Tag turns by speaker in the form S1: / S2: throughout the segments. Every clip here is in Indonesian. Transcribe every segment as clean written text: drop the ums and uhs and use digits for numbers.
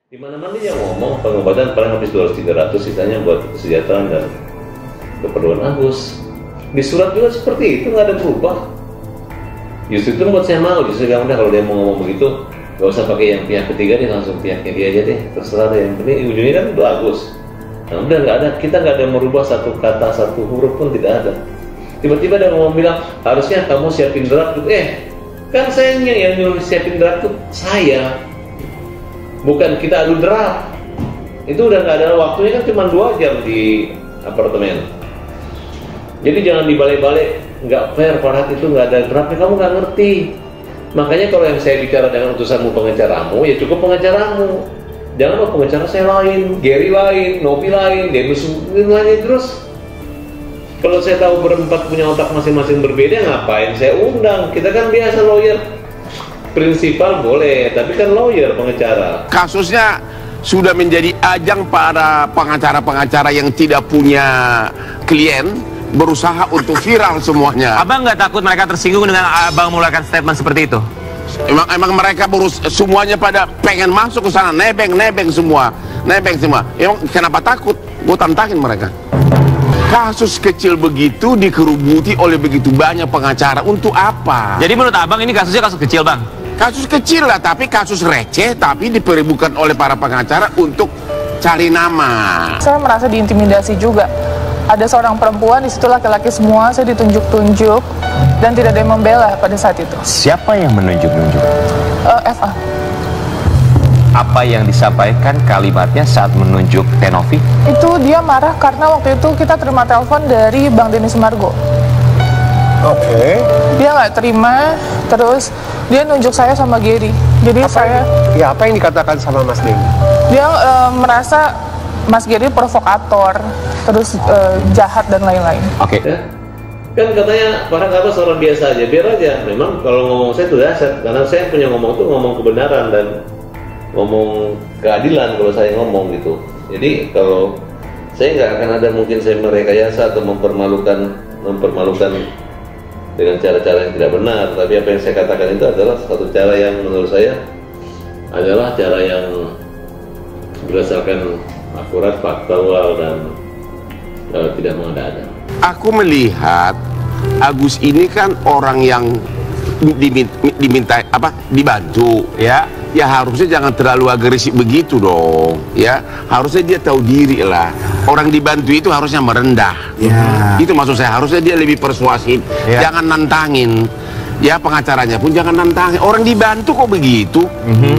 S1: Di mana-mana dia ngomong pengobatan paling habis 200-300, sisanya buat kesejahteraan dan keperluan Agus. Di surat juga seperti itu, nggak ada berubah. Justru itu membuat saya mau, justru bilang udah kalau dia mau ngomong begitu, nggak usah pakai yang pihak ketiga deh, langsung pihaknya dia aja deh, terserah deh. Yang penting ujungnya kan itu Agus. Nah udah nggak ada, kita nggak ada merubah satu kata, satu huruf pun tidak ada. Tiba-tiba ada ngomong bilang, harusnya kamu siapin draft. Kan saya yang nyuruh siapin draft itu saya. Bukan kita adu draft. Itu udah nggak ada, waktunya kan cuma 2 jam di apartemen. Jadi jangan dibalik-balik, nggak fair, Farhad itu nggak ada draftnya, kamu nggak ngerti. Makanya kalau yang saya bicara dengan utusanmu pengacaramu, ya cukup pengacaramu. Jangan mau pengacara saya lain, Gary lain, Novi lain, Dennis lain terus. Kalau saya tahu berempat punya otak masing-masing berbeda, ngapain saya undang? Kita kan biasa lawyer. Prinsipal boleh, tapi kan lawyer pengacara.
S2: Kasusnya sudah menjadi ajang para pengacara-pengacara yang tidak punya klien berusaha untuk viral semuanya.
S3: Abang nggak takut mereka tersinggung dengan abang mengeluarkan statement seperti itu?
S2: Emang mereka semuanya pada pengen masuk ke sana, nebeng semua. Emang kenapa takut? Gue tantangin mereka. Kasus kecil begitu dikerubuti oleh begitu banyak pengacara, untuk apa?
S3: Jadi menurut abang ini kasusnya kasus kecil, bang?
S2: Kasus kecil lah, tapi kasus receh, tapi dipeributkan oleh para pengacara untuk cari nama.
S4: Saya merasa diintimidasi juga. Ada seorang perempuan, di situ laki-laki semua, saya ditunjuk-tunjuk dan tidak ada yang membela pada saat itu.
S3: Siapa yang menunjuk-nunjuk?
S4: FA.
S3: Apa yang disampaikan kalimatnya saat menunjuk Tenovi?
S4: Itu dia marah karena waktu itu kita terima telepon dari Bang Denny Sumargo.
S5: Oke.
S4: Dia nggak terima, terus dia nunjuk saya sama Gary. Jadi
S5: apa yang dikatakan sama Mas Denny?
S4: Dia merasa Mas Gary provokator, terus jahat dan lain-lain.
S3: Oke.
S1: Ya? Kan katanya para kata orang biasa aja, biar aja. Memang kalau ngomong saya itu dahsyat, karena saya punya ngomong tuh ngomong kebenaran dan ngomong keadilan kalau saya ngomong gitu. Jadi kalau saya nggak akan ada mungkin saya merekayasa atau mempermalukan dengan cara-cara yang tidak benar. Tapi apa yang saya katakan itu adalah satu cara yang menurut saya adalah cara yang berdasarkan akurat, faktual dan tidak mengada-ada.
S2: Aku melihat Agus ini kan orang yang diminta dibantu, ya harusnya jangan terlalu agresif begitu dong, ya harusnya dia tahu diri lah. Orang dibantu itu harusnya merendah, itu maksud saya, harusnya dia lebih persuasif, jangan nantangin. Ya pengacaranya pun jangan nantangin, orang dibantu kok begitu,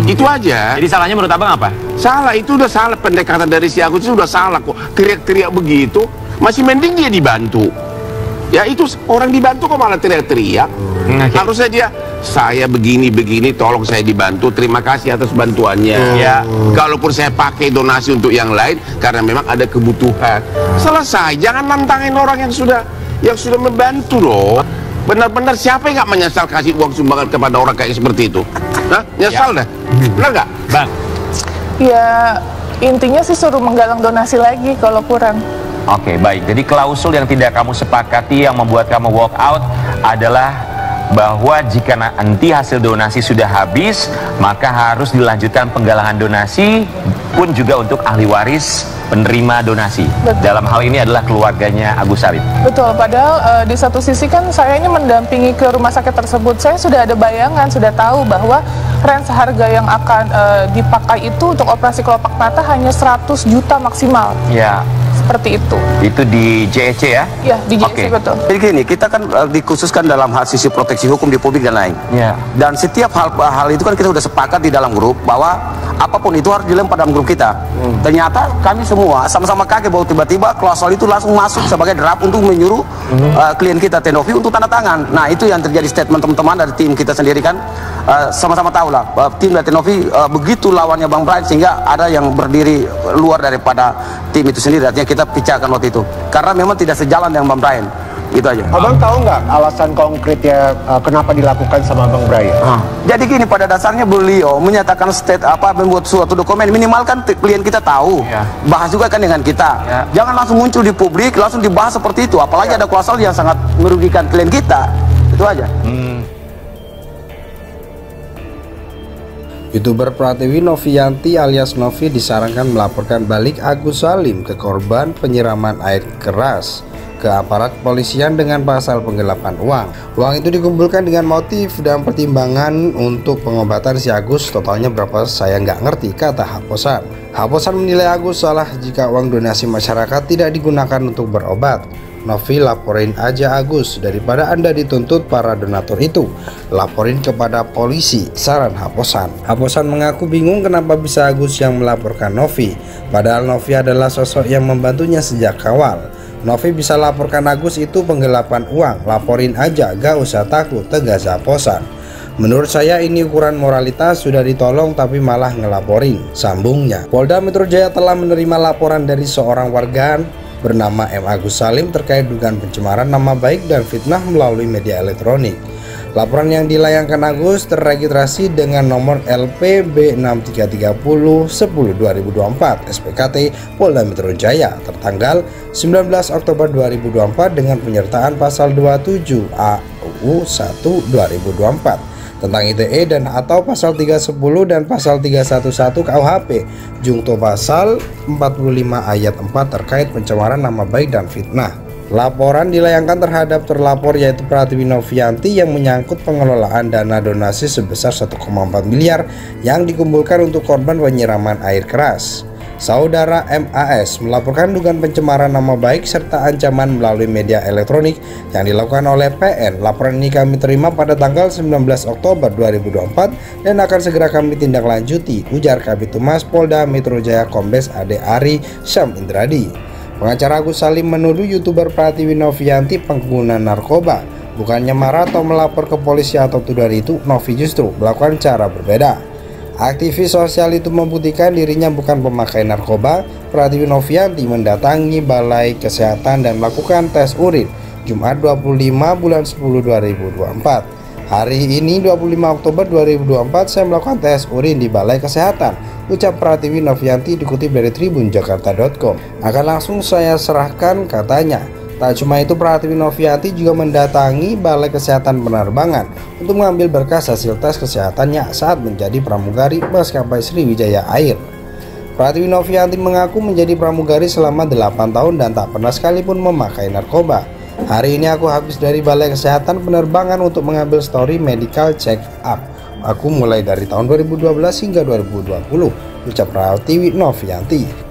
S2: itu aja.
S3: Jadi salahnya menurut abang apa?
S2: Salah, itu udah salah, pendekatan dari si Agus itu udah salah kok, teriak-teriak begitu, masih mending dia dibantu. Ya itu orang dibantu kok malah teriak-teriak. Harusnya dia, saya begini, tolong saya dibantu, terima kasih atas bantuannya. Ya, kalaupun saya pakai donasi untuk yang lain karena memang ada kebutuhan, selesai. Jangan nantangin orang yang sudah membantu dong. Benar-benar siapa yang nggak menyesal kasih uang sumbangan kepada orang kayak seperti itu? Hah? Nyesal dah? Benar nggak, Bang?
S4: Ya intinya sih suruh menggalang donasi lagi kalau kurang.
S3: Oke, baik. Jadi klausul yang tidak kamu sepakati yang membuat kamu walk out adalah bahwa jika nanti hasil donasi sudah habis, maka harus dilanjutkan penggalangan donasi pun juga untuk ahli waris penerima donasi.
S4: Betul.
S3: Dalam hal ini adalah keluarganya Agus Salim.
S4: Betul, padahal di satu sisi kan saya ini mendampingi ke rumah sakit tersebut. Saya sudah ada bayangan, sudah tahu bahwa range harga yang akan dipakai itu untuk operasi kelopak mata hanya 100 juta maksimal.
S3: Ya.
S4: Seperti itu.
S3: Itu di JEC ya?
S4: Ya, di JEC, betul.
S6: Jadi gini, kita kan dikhususkan dalam hal sisi proteksi hukum di publik dan lain.
S3: Ya.
S6: Dan setiap hal itu kan kita sudah sepakat di dalam grup bahwa apapun itu harus dilempar dalam grup kita. Ternyata kami semua sama-sama kaget bahwa tiba-tiba klausul itu langsung masuk sebagai draft untuk menyuruh klien kita Tenovi untuk tanda tangan. Nah, itu yang terjadi statement teman-teman dari tim kita sendiri kan. Sama-sama tahu lah tim dari Tenovi begitu lawannya Bang Brian, sehingga ada yang berdiri luar daripada tim itu sendiri. Artinya kita pecahkan waktu itu karena memang tidak sejalan dengan Bang Brian. Gitu aja.
S5: Abang tahu nggak alasan konkretnya kenapa dilakukan sama Bang Brian?
S6: Jadi gini, pada dasarnya beliau menyatakan membuat suatu dokumen, minimalkan klien kita tahu, bahas juga kan dengan kita. Jangan langsung muncul di publik, langsung dibahas seperti itu. Apalagi ada klausul yang sangat merugikan klien kita. Itu aja.
S7: YouTuber Pratiwi Novianti alias Novi disarankan melaporkan balik Agus Salim ke korban penyiraman air keras ke aparat kepolisian dengan pasal penggelapan uang. Uang itu dikumpulkan dengan motif dan pertimbangan untuk pengobatan si Agus. Totalnya berapa saya nggak ngerti, kata Haposan. Haposan menilai Agus salah jika uang donasi masyarakat tidak digunakan untuk berobat. Novi, laporin aja Agus daripada Anda dituntut para donatur itu. Laporin kepada polisi, saran Haposan. Haposan mengaku bingung kenapa bisa Agus yang melaporkan Novi, padahal Novi adalah sosok yang membantunya sejak awal. Novi bisa laporkan Agus itu penggelapan uang, laporin aja, gak usah takut, tegas Haposan. Menurut saya ini ukuran moralitas, sudah ditolong tapi malah ngelaporin, sambungnya. Polda Metro Jaya telah menerima laporan dari seorang warga bernama M. Agus Salim terkait dugaan pencemaran nama baik dan fitnah melalui media elektronik. Laporan yang dilayangkan Agus terregistrasi dengan nomor LPB 6330/10/2024 SPKT Polda Metro Jaya tertanggal 19 Oktober 2024 dengan penyertaan pasal 27 AUU 1 2024 tentang ITE dan atau pasal 310 dan pasal 311 KUHP jungto pasal 45 ayat 4 terkait pencemaran nama baik dan fitnah. Laporan dilayangkan terhadap terlapor yaitu Pratiwi Novianti yang menyangkut pengelolaan dana donasi sebesar 1,4 miliar yang dikumpulkan untuk korban penyiraman air keras. Saudara MAS melaporkan dugaan pencemaran nama baik serta ancaman melalui media elektronik yang dilakukan oleh PN. Laporan ini kami terima pada tanggal 19 Oktober 2024 dan akan segera kami tindak lanjuti, ujar Kabid Humas Polda Metro Jaya Kombes Ade Ari Syam Indradi. Pengacara Agus Salim menuduh YouTuber Pratiwi Novianti pengguna narkoba. Bukannya marah atau melapor ke polisi atau tuduhan itu, Novi justru melakukan cara berbeda. Aktivis sosial itu membuktikan dirinya bukan pemakai narkoba. Pratiwi Novianti mendatangi Balai Kesehatan dan melakukan tes urin Jumat 25 bulan 10 2024. Hari ini 25 Oktober 2024 saya melakukan tes urin di Balai Kesehatan, ucap Pratiwi Novianti dikutip dari tribunjakarta.com. Akan langsung saya serahkan, katanya. Tak cuma itu, Pratiwi Novianti juga mendatangi Balai Kesehatan Penerbangan untuk mengambil berkas hasil tes kesehatannya saat menjadi pramugari maskapai Sriwijaya Air. Pratiwi Novianti mengaku menjadi pramugari selama 8 tahun dan tak pernah sekalipun memakai narkoba. Hari ini aku habis dari Balai Kesehatan Penerbangan untuk mengambil story medical check up. Aku mulai dari tahun 2012 hingga 2020, ucap Pratiwi Novianti.